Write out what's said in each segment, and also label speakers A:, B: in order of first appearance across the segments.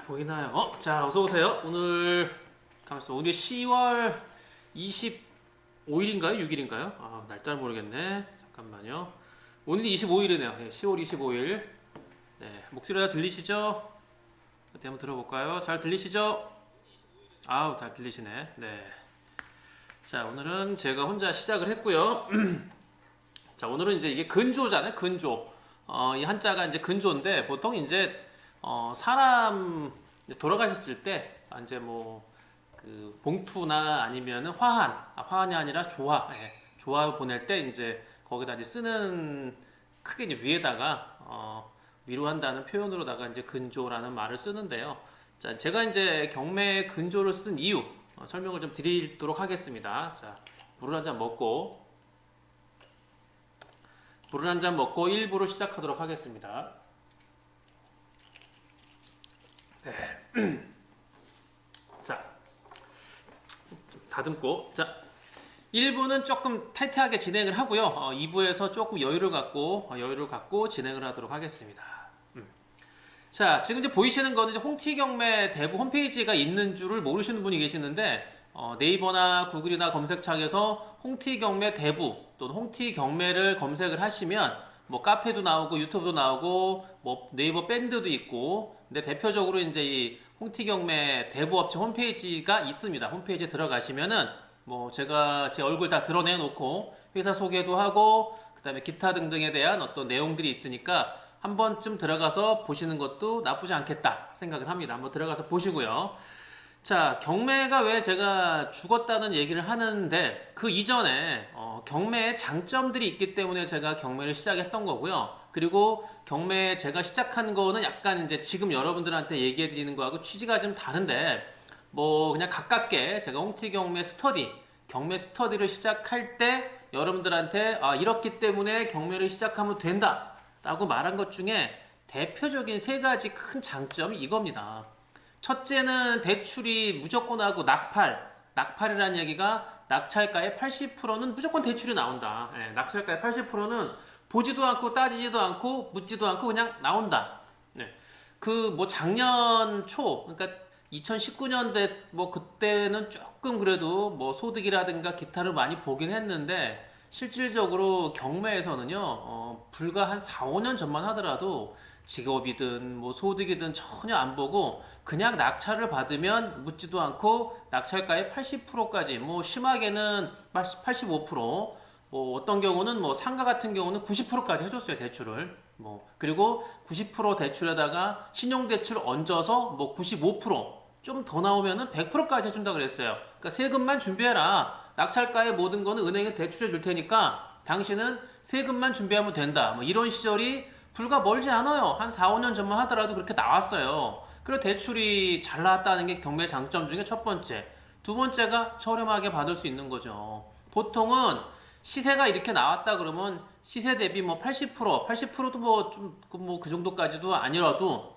A: 보이나요? 자, 어서 오세요. 오늘 가만있어. 오늘 10월 25일인가요? 6일인가요? 아, 날짜를 모르겠네. 잠깐만요. 오늘이 25일이네요. 네, 10월 25일. 네, 목소리 다 들리시죠? 어디 한번 들어볼까요? 잘 들리시죠? 아우, 잘 들리시네. 네. 자, 오늘은 제가 혼자 시작을 했고요. 자, 오늘은 이제 이게 근조잖아요. 근조. 이 한자가 이제 근조인데 보통 이제 사람 이제 돌아가셨을 때 이제 뭐 그 봉투나 아니면은 화환이 아니라 조화, 예, 조화 보낼 때 이제 거기다 이제 쓰는 크게 이제 위에다가 위로한다는 표현으로다가 이제 근조라는 말을 쓰는데요. 자, 제가 이제 경매에 근조를 쓴 이유 설명을 좀 드리도록 하겠습니다. 자, 물을 한 잔 먹고 물을 한 잔 먹고 1부를 시작하도록 하겠습니다. 네. 자, 다듬고. 자, 1부는 조금 타이트하게 진행을 하고요. 2부에서 조금 여유를 갖고 진행을 하도록 하겠습니다. 자, 지금 이제 보이시는 거는 이제 홍티경매 대부 홈페이지가 있는 줄을 모르시는 분이 계시는데, 네이버나 구글이나 검색창에서 홍티경매 대부 또는 홍티경매를 검색을 하시면 뭐 카페도 나오고 유튜브도 나오고 뭐 네이버 밴드도 있고, 근데 대표적으로 이제 이 홍티경매 대부업체 홈페이지가 있습니다. 홈페이지에 들어가시면은 뭐 제가 제 얼굴 다 드러내 놓고 회사 소개도 하고 그다음에 기타 등등에 대한 어떤 내용들이 있으니까 한 번쯤 들어가서 보시는 것도 나쁘지 않겠다 생각을 합니다. 한번 들어가서 보시고요. 자, 경매가 왜 제가 죽었다는 얘기를 하는데 그 이전에 경매의 장점들이 있기 때문에 제가 경매를 시작했던 거고요. 그리고 경매 제가 시작한 거는 약간 이제 지금 여러분들한테 얘기해 드리는 거하고 취지가 좀 다른데 뭐 그냥 가깝게 제가 홍티 경매 스터디를 시작할 때 여러분들한테 이렇기 때문에 경매를 시작하면 된다 라고 말한 것 중에 대표적인 세 가지 큰 장점이 이겁니다. 첫째는 대출이 무조건 하고 낙팔이라는 얘기가 낙찰가의 80%는 무조건 대출이 나온다. 예, 낙찰가의 80%는 보지도 않고 따지지도 않고 묻지도 않고 그냥 나온다. 네. 그 뭐 작년 초, 그러니까 2019년대 뭐 그때는 조금 그래도 뭐 소득이라든가 기타를 많이 보긴 했는데 실질적으로 경매에서는요, 불과 한 4, 5년 전만 하더라도 직업이든 뭐 소득이든 전혀 안 보고 그냥 낙찰을 받으면 묻지도 않고 낙찰가의 80%까지 뭐 심하게는 85%, 뭐 어떤 경우는 뭐 상가 같은 경우는 90%까지 해줬어요 대출을. 뭐 그리고 90% 대출에다가 신용대출 얹어서 뭐 95%좀 더 나오면은 100%까지 해준다 그랬어요. 그러니까 세금만 준비해라. 낙찰가의 모든 거는 은행에 대출해 줄 테니까 당신은 세금만 준비하면 된다. 뭐 이런 시절이 불과 멀지 않아요. 한 4, 5년 전만 하더라도 그렇게 나왔어요. 그리고 대출이 잘 나왔다는 게 경매 장점 중에 첫 번째. 두 번째가 저렴하게 받을 수 있는 거죠. 보통은 시세가 이렇게 나왔다 그러면 시세 대비 뭐 80%도 뭐 좀 뭐 그 정도까지도 아니라도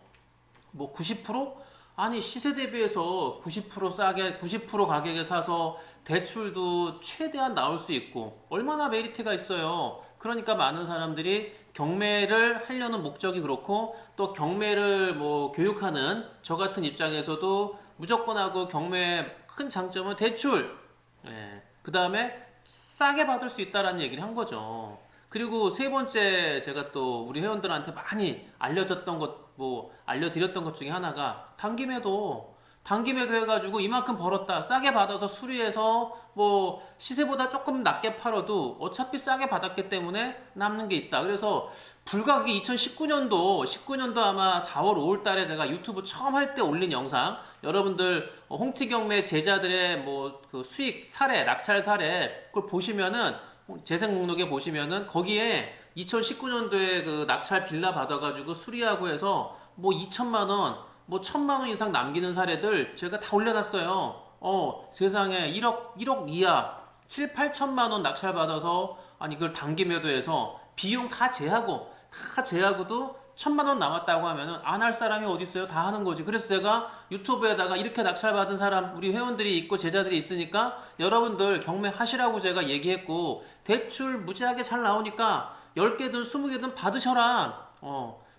A: 뭐 90%? 아니 시세 대비해서 90% 싸게 90% 가격에 사서 대출도 최대한 나올 수 있고 얼마나 메리트가 있어요. 그러니까 많은 사람들이 경매를 하려는 목적이 그렇고 또 경매를 뭐 교육하는 저 같은 입장에서도 무조건 하고 경매의 큰 장점은 대출. 예. 그 다음에 싸게 받을 수 있다라는 얘기를 한 거죠. 그리고 세 번째 제가 또 우리 회원들한테 많이 알려드렸던 것 중에 하나가 단김에도 해가지고 이만큼 벌었다 싸게 받아서 수리해서 뭐 시세보다 조금 낮게 팔아도 어차피 싸게 받았기 때문에 남는 게 있다. 그래서 불과 그게 19년도 아마 4월 5월 달에 제가 유튜브 처음 할 때 올린 영상 여러분들 홍티경매 제자들의 뭐 그 수익 사례 낙찰 사례 그걸 보시면은 재생 목록에 보시면은 거기에 2019년도에 그 낙찰 빌라 받아가지고 수리하고 해서 뭐 2천만 원, 뭐 1천만 원 이상 남기는 사례들 제가 다 올려놨어요. 세상에 1억 이하 7, 8천만 원 낙찰 받아서 아니 그걸 단기 매도해서 비용 다 제하고도 1천만 원 남았다고 하면은 안 할 사람이 어디 있어요? 다 하는 거지. 그래서 제가 유튜브에다가 이렇게 낙찰 받은 사람 우리 회원들이 있고 제자들이 있으니까 여러분들 경매하시라고 제가 얘기했고 대출 무지하게 잘 나오니까 10개든 20개든 받으셔라.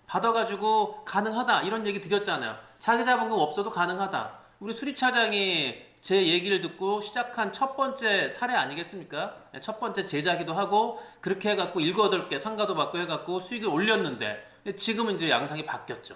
A: 받아가지고 가능하다 이런 얘기 드렸잖아요. 자기 자본금 없어도 가능하다. 우리 수리차장이 제 얘기를 듣고 시작한 첫 번째 사례 아니겠습니까? 첫 번째 제자기도 하고 그렇게 해갖고 7, 8개 상가도 받고 해갖고 수익을 올렸는데 지금은 이제 양상이 바뀌었죠.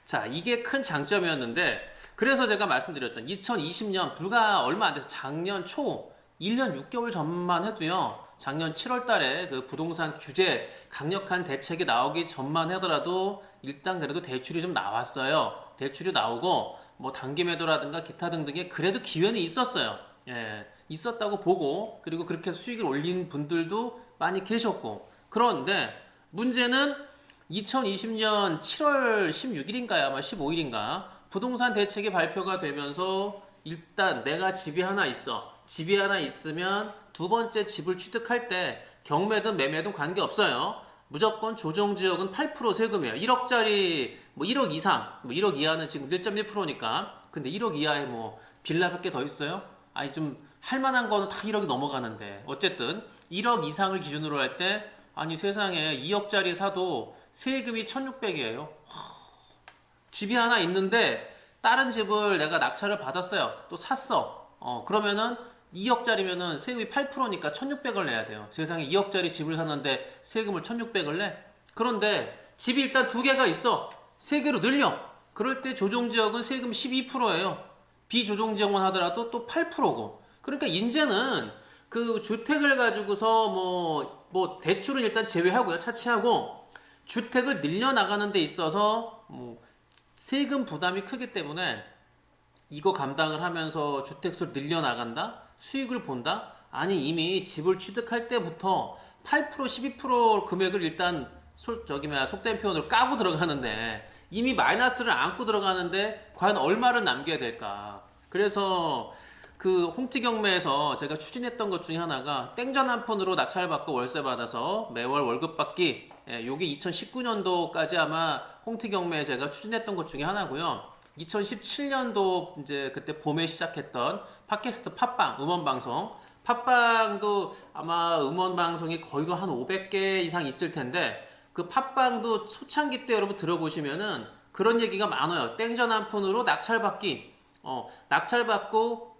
A: 자, 이게 큰 장점이었는데 그래서 제가 말씀드렸죠. 2020년 불과 얼마 안 돼서 작년 초 1년 6개월 전만 해도요. 작년 7월 달에 그 부동산 규제 강력한 대책이 나오기 전만 하더라도 일단 그래도 대출이 좀 나왔어요. 대출이 나오고 뭐 단기 매도라든가 기타 등등의 그래도 기회는 있었어요. 예, 있었다고 보고 그리고 그렇게 해서 수익을 올린 분들도 많이 계셨고 그런데 문제는 2020년 7월 16일인가요? 아마 15일인가? 부동산 대책이 발표가 되면서 일단 내가 집이 하나 있어. 집이 하나 있으면 두 번째 집을 취득할 때 경매든 매매든 관계없어요. 무조건 조정지역은 8% 세금이에요. 1억짜리 뭐 1억 이상, 뭐 1억 이하는 지금 1.1%니까. 근데 1억 이하에 뭐 빌라밖에 더 있어요? 아니 좀 할만한 거는 다 1억이 넘어가는데 어쨌든 1억 이상을 기준으로 할 때 아니 세상에 2억짜리 사도 세금이 1,600이에요. 집이 하나 있는데 다른 집을 내가 낙찰을 받았어요. 또 샀어. 그러면은 2억짜리면은 세금이 8%니까 1,600을 내야 돼요. 세상에 2억짜리 집을 샀는데 세금을 1,600을 내? 그런데 집이 일단 두 개가 있어. 세 개로 늘려. 그럴 때 조정지역은 세금 12%예요. 비조정지역만 하더라도 또 8%고. 그러니까 이제는 그 주택을 가지고서 뭐 대출은 일단 제외하고요. 차치하고 주택을 늘려나가는 데 있어서 뭐 세금 부담이 크기 때문에 이거 감당을 하면서 주택수를 늘려나간다? 수익을 본다? 아니 이미 집을 취득할 때부터 8% 12% 금액을 일단 속된 표현으로 까고 들어가는데 이미 마이너스를 안고 들어가는데 과연 얼마를 남겨야 될까? 그래서 그 홈티 경매에서 제가 추진했던 것 중에 하나가 땡전 한 푼으로 낙찰받고 월세 받아서 매월 월급 받기. 요게 2019년도까지 아마 홈티 경매에 제가 추진했던 것 중에 하나고요. 2017년도 이제 그때 봄에 시작했던 팟캐스트 팟빵 음원 방송. 팟빵도 아마 음원 방송이 거의도 한 500개 이상 있을 텐데 그 팟빵도 초창기 때 여러분 들어보시면은 그런 얘기가 많아요. 땡전 한 푼으로 낙찰받기. 낙찰받고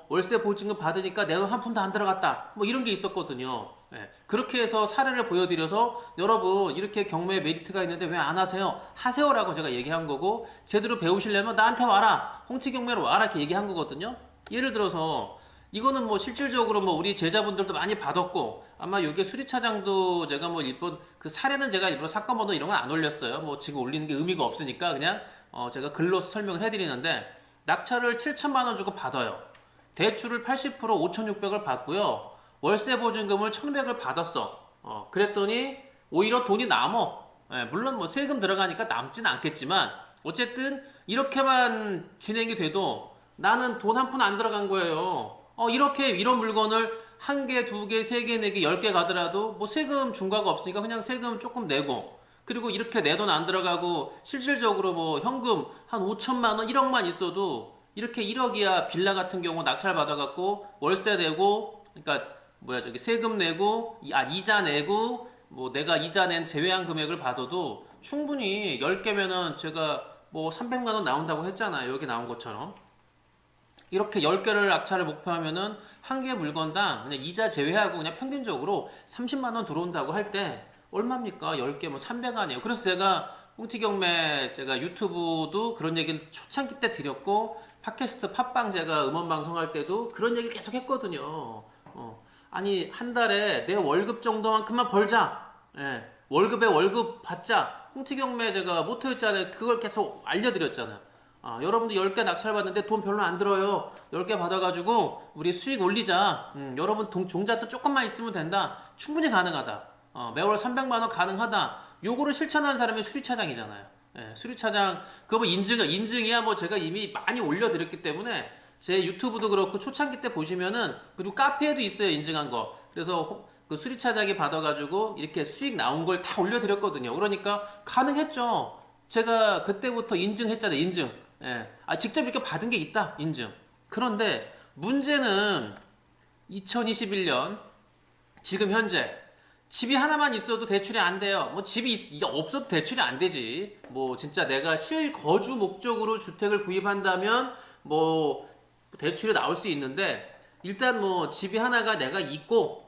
A: 월세 보증금 받으니까 내 돈 한 푼도 안 들어갔다. 뭐 이런 게 있었거든요. 예, 그렇게 해서 사례를 보여드려서 여러분 이렇게 경매 메리트가 있는데 왜 안 하세요? 하세요라고 제가 얘기한 거고 제대로 배우시려면 나한테 와라. 홍티 경매로 와라 이렇게 얘기한 거거든요. 예를 들어서 이거는 뭐 실질적으로 뭐 우리 제자분들도 많이 받았고 아마 여기 수리차장도 제가 뭐 일본 그 사례는 제가 일부러 사건 번호 이런 건 안 올렸어요. 뭐 지금 올리는 게 의미가 없으니까 그냥 제가 글로 설명을 해드리는데 낙찰을 7천만 원 주고 받아요. 대출을 80% 5,600을 받고요. 월세 보증금을 1,100을 받았어. 그랬더니 오히려 돈이 남어. 물론 뭐 세금 들어가니까 남지는 않겠지만 어쨌든 이렇게만 진행이 돼도 나는 돈 한 푼 안 들어간 거예요. 이렇게 이런 물건을 한 개, 두 개, 세 개, 네 개, 10개 가더라도 뭐 세금 중과가 없으니까 그냥 세금 조금 내고 그리고 이렇게 내 돈 안 들어가고 실질적으로 뭐 현금 한 5천만 원, 1억만 있어도 이렇게 1억 이하 빌라 같은 경우 낙찰 받아갖고 월세 내고 그러니까 세금 내고 이자 내고 뭐 내가 이자 낸 제외한 금액을 받아도 충분히 10개면은 제가 뭐 300만 원 나온다고 했잖아요. 여기 나온 것처럼. 이렇게 10개를 낙찰을 목표하면은 한 개 물건당 그냥 이자 제외하고 그냥 평균적으로 30만 원 들어온다고 할 때 얼마입니까? 10개 뭐 300 아니에요. 그래서 제가 홍티 경매 제가 유튜브도 그런 얘기를 초창기 때 드렸고 팟캐스트 팟빵 제가 음원 방송할 때도 그런 얘기 계속 했거든요. 아니 한 달에 내 월급 정도만큼만 벌자. 예, 월급에 월급 받자. 홍티 경매 제가 모토였잖아요. 그걸 계속 알려드렸잖아요. 여러분들 10개 낙찰 받는데 돈 별로 안 들어요. 10개 받아가지고 우리 수익 올리자. 여러분 종잣돈 조금만 있으면 된다. 충분히 가능하다. 매월 300만 원 가능하다. 요거를 실천하는 사람이 수리차장이잖아요. 예, 수리차장 그거 뭐 인증이야 뭐 제가 이미 많이 올려드렸기 때문에 제 유튜브도 그렇고 초창기 때 보시면은 그리고 카페에도 있어요 인증한 거. 그래서 그 수리차장이 받아가지고 이렇게 수익 나온 걸 다 올려드렸거든요. 그러니까 가능했죠. 제가 그때부터 인증했잖아요. 인증. 예. 직접 이렇게 받은 게 있다. 인증. 그런데 문제는 2021년 지금 현재 집이 하나만 있어도 대출이 안 돼요. 뭐 집이 이제 없어도 대출이 안 되지. 뭐 진짜 내가 실거주 목적으로 주택을 구입한다면 뭐 대출이 나올 수 있는데 일단 뭐 집이 하나가 내가 있고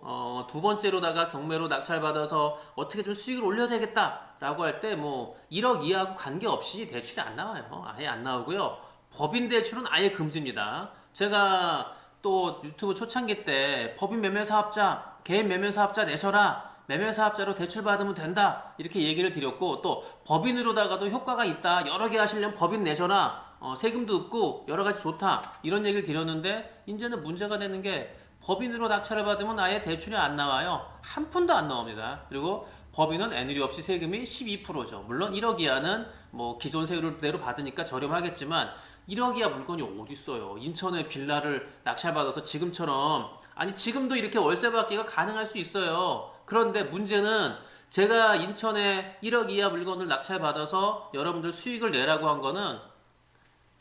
A: 두 번째로다가 경매로 낙찰받아서 어떻게 좀 수익을 올려야 되겠다라고 할 때 뭐 1억 이하고 관계없이 대출이 안 나와요. 아예 안 나오고요. 법인 대출은 아예 금지입니다. 제가 또 유튜브 초창기 때 법인 매매사업자, 개인 매매사업자 내셔라. 매매사업자로 대출받으면 된다. 이렇게 얘기를 드렸고 또 법인으로다가도 효과가 있다. 여러 개 하시려면 법인 내셔라. 세금도 없고 여러 가지 좋다. 이런 얘기를 드렸는데 이제는 문제가 되는 게 법인으로 낙찰을 받으면 아예 대출이 안 나와요. 한 푼도 안 나옵니다. 그리고 법인은 애누리 없이 세금이 12%죠. 물론 1억 이하는 뭐 기존 세율대로 받으니까 저렴하겠지만 1억 이하 물건이 어디 있어요. 인천에 빌라를 낙찰받아서 지금처럼 아니 지금도 이렇게 월세 받기가 가능할 수 있어요. 그런데 문제는 제가 인천에 1억 이하 물건을 낙찰받아서 여러분들 수익을 내라고 한 거는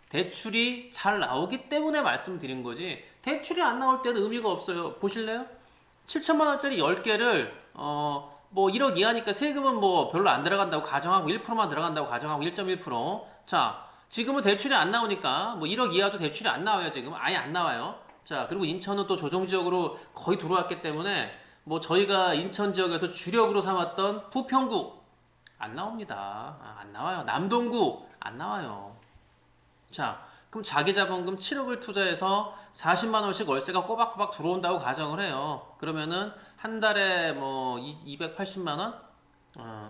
A: 대출이 잘 나오기 때문에 말씀드린 거지 대출이 안 나올 때는 의미가 없어요. 보실래요? 7천만 원짜리 10개를 뭐 1억 이하니까 세금은 뭐 별로 안 들어간다고 가정하고 1%만 들어간다고 가정하고 1.1%. 자, 지금은 대출이 안 나오니까 뭐 1억 이하도 대출이 안 나와요. 지금 아예 안 나와요. 자, 그리고 인천은 또 조정 지역으로 거의 들어왔기 때문에 뭐 저희가 인천 지역에서 주력으로 삼았던 부평구 안 나옵니다. 안 나와요. 남동구 안 나와요. 자, 그럼 자기 자본금 7억을 투자해서 40만 원씩 월세가 꼬박꼬박 들어온다고 가정을 해요. 그러면은 한 달에 뭐 280만 원?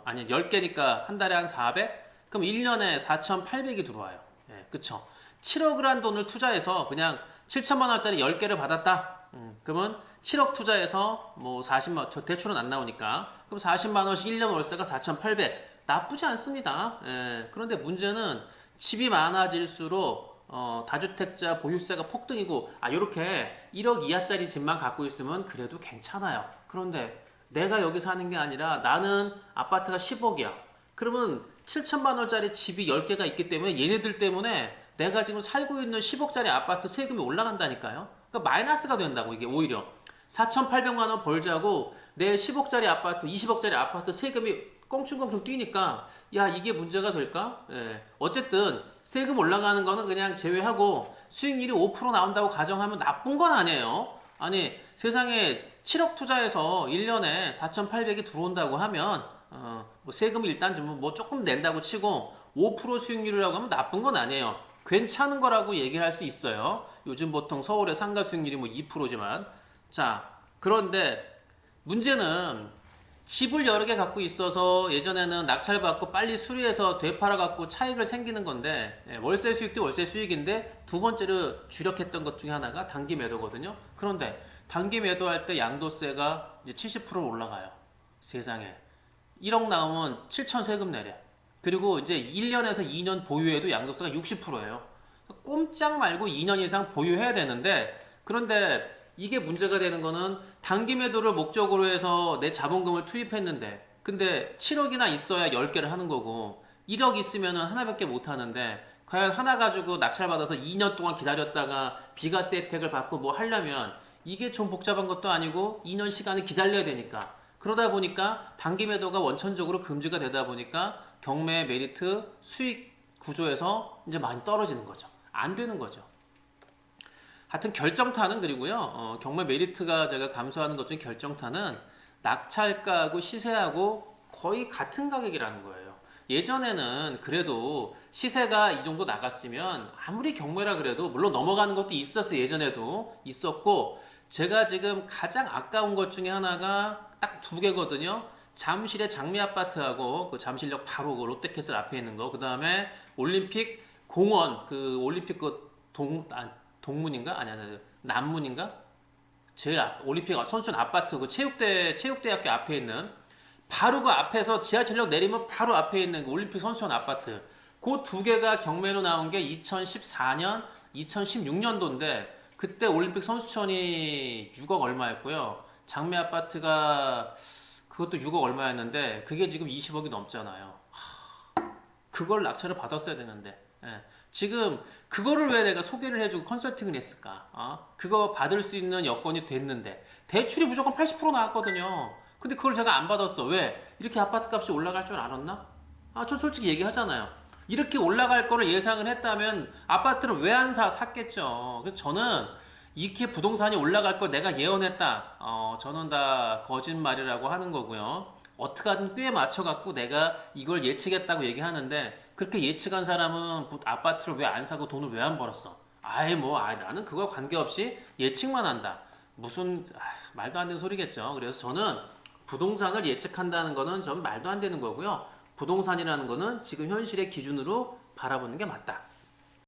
A: 아니 10개니까 한 달에 한 400? 그럼 1년에 4,800이 들어와요. 예, 그쵸? 7억을 한 돈을 투자해서 그냥 7천만 원짜리 10개를 받았다. 그러면 7억 투자해서 뭐 40만 원, 저 대출은 안 나오니까 그럼 40만 원씩 1년 월세가 4,800 나쁘지 않습니다. 예, 그런데 문제는 집이 많아질수록 다주택자 보유세가 폭등이고 요렇게 1억 이하짜리 집만 갖고 있으면 그래도 괜찮아요. 그런데 내가 여기 사는 게 아니라 나는 아파트가 10억이야. 그러면 7천만 원짜리 집이 10개가 있기 때문에 얘네들 때문에 내가 지금 살고 있는 10억짜리 아파트 세금이 올라간다니까요. 그러니까 마이너스가 된다고 이게 오히려 4,800만 원 벌자고 내 10억짜리 아파트, 20억짜리 아파트 세금이 껑충껑충 뛰니까 야 이게 문제가 될까? 예. 어쨌든 세금 올라가는 거는 그냥 제외하고 수익률이 5% 나온다고 가정하면 나쁜 건 아니에요. 아니 세상에 7억 투자해서 1년에 4,800이 들어온다고 하면 뭐 세금을 일단 좀 뭐 조금 낸다고 치고 5% 수익률이라고 하면 나쁜 건 아니에요. 괜찮은 거라고 얘기를 할 수 있어요. 요즘 보통 서울의 상가 수익률이 뭐 2%지만 자 그런데 문제는 집을 여러 개 갖고 있어서 예전에는 낙찰받고 빨리 수리해서 되팔아 갖고 차익을 생기는 건데 월세 수익도 월세 수익인데 두 번째로 주력했던 것 중에 하나가 단기 매도거든요. 그런데 단기 매도할 때 양도세가 이제 70% 올라가요. 세상에 1억 나오면 7천 세금 내래. 그리고 이제 1년에서 2년 보유해도 양도세가 60%예요. 꼼짝 말고 2년 이상 보유해야 되는데 그런데 이게 문제가 되는 거는 단기 매도를 목적으로 해서 내 자본금을 투입했는데 근데 7억이나 있어야 10개를 하는 거고 1억 있으면 하나밖에 못 하는데 과연 하나 가지고 낙찰받아서 2년 동안 기다렸다가 비과세 혜택을 받고 뭐 하려면 이게 좀 복잡한 것도 아니고 2년 시간을 기다려야 되니까 그러다 보니까 단기 매도가 원천적으로 금지가 되다 보니까 경매 메리트 수익 구조에서 이제 많이 떨어지는 거죠. 안 되는 거죠. 하여튼 결정타는 그리고요 경매 메리트가 제가 감소하는 것 중에 결정타는 낙찰가하고 시세하고 거의 같은 가격이라는 거예요. 예전에는 그래도 시세가 이 정도 나갔으면 아무리 경매라 그래도 물론 넘어가는 것도 있었어요. 예전에도 있었고 제가 지금 가장 아까운 것 중에 하나가 딱 두 개거든요. 잠실의 장미 아파트하고 그 잠실역 바로 그 롯데캐슬 앞에 있는 거. 그 다음에 올림픽 공원 그 올림픽 그 동문인가? 아니 남문인가? 제일 올림픽 선수촌 아파트 그 체육대학교 앞에 있는 바로 그 앞에서 지하철역 내리면 바로 앞에 있는 그 올림픽 선수촌 아파트 그 두 개가 경매로 나온 게 2014년, 2016년도인데 그때 올림픽 선수촌이 6억 얼마였고요. 장미 아파트가 그것도 6억 얼마였는데 그게 지금 20억이 넘잖아요. 그걸 낙찰을 받았어야 되는데 지금 그거를 왜 내가 소개를 해주고 컨설팅을 했을까? 그거 받을 수 있는 여건이 됐는데 대출이 무조건 80% 나왔거든요. 근데 그걸 제가 안 받았어. 왜? 이렇게 아파트 값이 올라갈 줄 알았나? 전 솔직히 얘기하잖아요. 이렇게 올라갈 거를 예상을 했다면 아파트를 왜 안 샀겠죠. 그래서 저는 이렇게 부동산이 올라갈 걸 내가 예언했다. 저는 다 거짓말이라고 하는 거고요. 어떻게든 꽤 맞춰갖고 내가 이걸 예측했다고 얘기하는데 그렇게 예측한 사람은 아파트를 왜 안 사고 돈을 왜 안 벌었어? 나는 그거 관계없이 예측만 한다. 무슨 말도 안 되는 소리겠죠. 그래서 저는 부동산을 예측한다는 거는 좀 말도 안 되는 거고요. 부동산이라는 거는 지금 현실의 기준으로 바라보는 게 맞다.